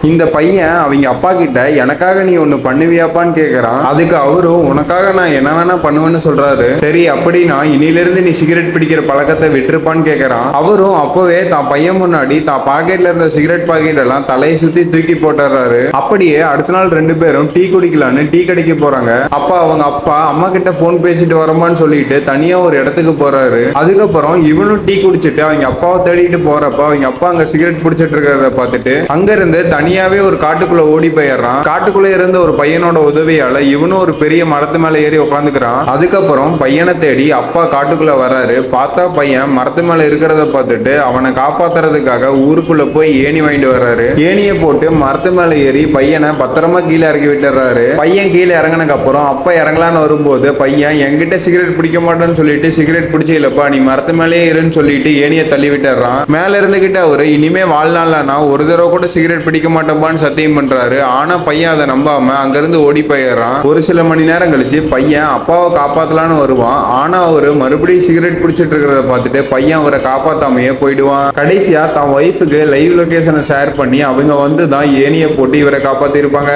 இந்த பையன் அவங்க அப்பா கிட்ட எனக்காக நீ ஒண்ணு பண்ணுவியாப்பான்னு கேக்குறான். அதுக்கு அவரும் உனக்காக நான் என்ன வேணா பண்ணுவேன்னு சொல்றாரு. சரி அப்படின்னா இனிலிருந்து நீ சிகரெட் பிடிக்கிற பழக்கத்தை விட்டுருப்பான்னு கேக்குறான். அவரும் அப்பவே தான் பையன் முன்னாடி தான் பாக்கெட்ல இருந்த சிகரெட் பாக்கெட் எல்லாம் தலையை சுத்தி தூக்கி போட்டுறாரு. அப்படியே அடுத்த நாள் ரெண்டு பேரும் டீ குடிக்கலான்னு டீ கடைக்கு போறாங்க. அப்ப அவங்க அப்பா அம்மா கிட்ட போன் பேசிட்டு வரமான்னு சொல்லிட்டு தனியா ஒரு இடத்துக்கு போறாரு. அதுக்கப்புறம் இவனும் டீ குடிச்சிட்டு அவங்க அப்பாவை தேடிட்டு போறப்ப அவங்க அப்பா அங்க சிகரெட் பிடிச்சிட்டு இருக்கிறத பார்த்துட்டு அங்க இருந்து தனியாவே ஒரு காட்டுக்குள்ள ஓடி போயிடுறான். காட்டுக்குள்ள இருந்த ஒரு பையனோட உதவியால இவனும் ஒரு பெரிய மரத்து மேல ஏறி உட்காந்துக்கிறான். அதுக்கப்புறம் பையனை தேடி அப்பா காட்டுக்குள்ள வராரு. பார்த்தா பையன் மரத்து மேல இருக்கிறத பார்த்துட்டு அவனை காப்பாத்துறதுக்காக ஊருக்குள்ள போய் ஏணி வாங்கிட்டு வர்றாரு. ஏணியை போட்டு மரத்து மேல ஏறி பையனை பத்திரமா கீழே இறக்கி விட்டுறாரு. பையன் கீழே இறங்கினதுக்கு அப்புறம் அப்பா இறங்கலான்னு வரும்போது பையன் என்கிட்ட சிகரெட் பிடிக்க மாட்டேன்னு சொல்லிட்டு சிகரெட் பிடிச்ச இல்லப்பா நீ மரத்து மேலேயே இருன்னு சொல்லிட்டு ஏணியை தள்ளி விட்டுறான். மேல இருந்துகிட்டு அவரு இனிமே வாழ்நாள்ல நான் ஒரு தடவை கூட சிகரெட் பிடிக்க மாட்டேப்பான்னு சத்தியம் பண்றாரு. ஆனா பையன் அதை நம்பாம அங்கிருந்து ஓடி போயிடுறான். ஒரு சில மணி நேரம் கழிச்சு பையன் அப்பாவை காப்பாத்தலான்னு வருவான். ஆனா அவரு மறுபடியும் சிகரெட் பிடிச்சிட்டு இருக்கிறத பார்த்துட்டு பையன் அவரை காப்பாத்தாமையே போயிடுவான். கடைசியா தான் ஒய்ஃபுக்கு லைவ் லொகேஷனை ஷேர் பண்ணி அவங்க வந்து தான் ஏணியை போட்டு இவரை காப்பாத்தி இருப்பாங்க.